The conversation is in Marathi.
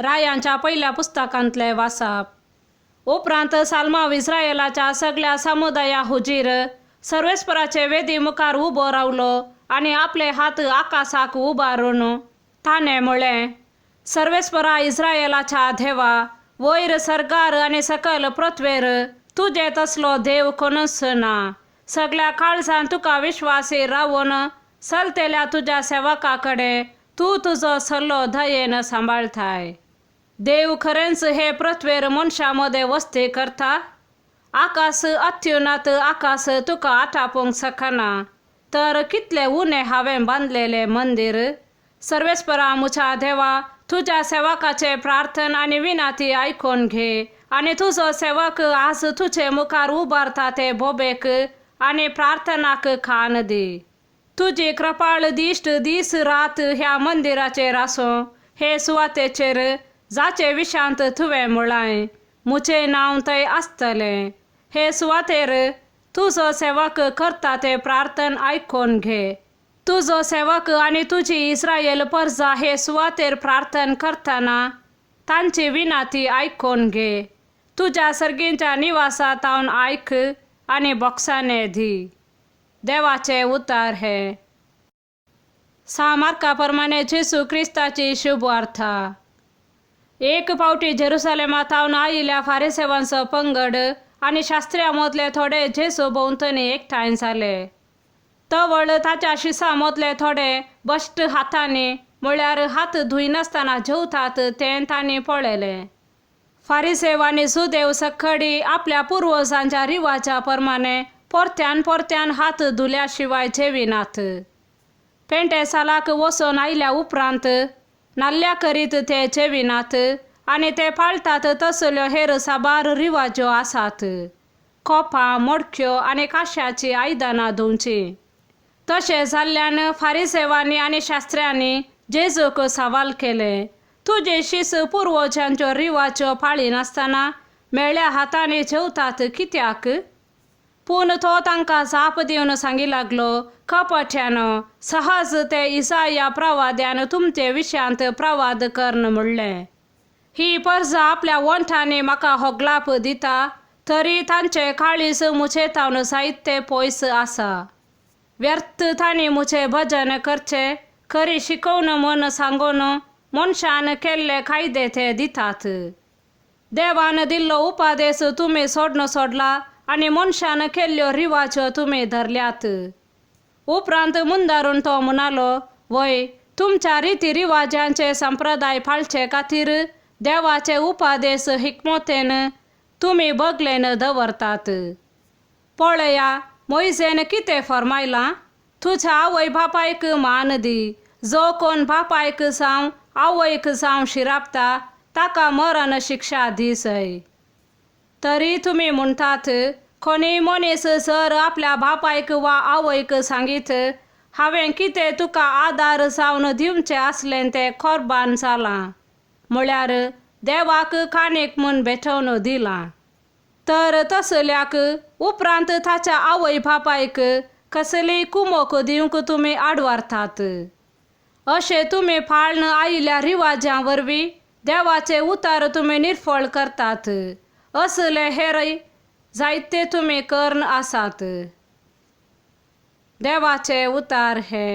रायांच्या पहिल्या पुस्तकांतले वाचप। उपरांत सालमा इस्रायेलाच्या सगळ्या समुदाया हुजीर सर्वेस्पराचे वेदी मुखार उबो रावलो आणि आपले हात आकाशाक उबारून ताणे म्हळें, सर्वेस्परा इस्रायेलाच्या देवा, वयर सरकार आणि सकल पृथ्वेर तुझे तसलो देव कोणूच ना। सगळ्या काळजान तुका विश्वासी रावून चलतेल्या तुझ्या सेवकाकडे तू तुझो सल्लो दयेन सांभाळताय। देव खरेंच हे पृथ्वेर मनशामध्ये वस्ती करता? आकाश अत्युन्नत आकाश तुका आटापूंक शकना, तर कितले उणे हांवें बांधलेले मंदिर। सर्वेस्परा मुझ्या देवा, तुझ्या सेवकाचे प्रार्थना आणि विनंती ऐकून घे आणि तुझो सेवक आज तुझे मुखार उबारता ते बोबेक आणि प्रार्थनाक खान दे। तुझी कृपाळ दिश्ट दीस रात ह्या मंदिराचेर आसूं, हे सुवातेचेर जाचे विशांत तुवें म्हळाय मुझे नांव थंय आसतलें। हे सुवातेर तुझो सेवक करता ते प्रार्थना ऐकून घे। तुझो सेवक आणि तुझी इस्रायल प्रजा हे सुवातेर प्रार्थना करताना तांची विनंती ऐकून घे। तुझ्या सर्गींच्या निवासात हांव ऐक आणि बोक्षाने दी। देवाचे उतार हे मार्काप्रमाणे जेसू ख्रिस्ताची शुभ वार्ता। एक पावटी जेरुसलेमात हांव आयिल्ल्या फारिसेवांचो पंगड आणि शास्त्र्यामदले थोडे जेसू भोंवतणी एकठांय जाले। तवळ ताच्या शिसा मदले थोडे बश्ट हातांनी म्हळ्यार हात धुयनासतना जेवतात तें तांणी पळयलें। फारिसेव आनी सुदेव सखडी आपल्या पुर्वजांच्या रिवाजा प्रमाणे परत्यान हात धुल्या शिवाय जेविनात। पेंटे सालाक वचून आयल्या उपरांत नाल्ल्या करीत ते जेविनात आणि ते पाळतात तसल्यो हेर साबार रिवाज्यो आसात, कोपां, मडक्यो आणि काश्याची आयदनां धुवची। तशें जाल्ल्यान फारिसेवांनी आनी शास्त्र्यांनी जेजूक सवाल केले, तुजे शीस पुर्वजांच्यो रिवाज्यो पाळिनासतना मेळ्या हातांनी जेवतात कित्याक? पूण तो तांकां जाप दिवन सांगी लागलो, कपट्यानो, सहज ते इसाया प्रवाद्यान तुमचे विशयांत प्रवाद करन म्हणलें, ही प्रजा आपल्या वंठांनी म्हाका होगलाप दिता, तरी तांचे काळीज मुझेतावन जायते पयस आसा। व्यर्थ तांणी मुझे भजन करचे, खरी शिकवण म्हूण सांगून मनशान केल्ले कायदे ते दितात। देवान दिल्लो उपादेश तुमी सोडून सोडला आणि मनशान केल्ल्यो रिवाज्यो तुमी धरल्यात। उपरांत मुंदारून तो म्हणालो, वय, तुमच्या रिती रिवाजांचे संप्रदाय पाळचे खातीर देवाचे उपादेश हिकमतेन तुमी बगलेन दवरतात। पळया, मोइजेन कितें फरमायलां, तुझ्या आवय बापायक मान दी। जो कोण बापायक जावं आवयक जावं शिरापता ताका मरण शिक्षा दिसय। तरी तुमी म्हणटात, कोणी मनीस जर आपल्या बापायक वा आवयक सांगीत, हांवें कितें तुका आदार जावन दिवचें आसलें तें कोरबान जालां, म्हळ्यार देवाक काणीक म्हूण भेटोवन दिलां, तर तसल्याक उपरांत ताच्या आवय बापायक कसलीय कुमोक दिवंक तुमी आडवारतात। अशें तुमी पाळन आयिल्ल्या रिवाजां वरवीं देवाचे उतार तुमी निर्फळ करतात, असले हेरय जायते तुमी करन आसात। देवाचे उतार हे।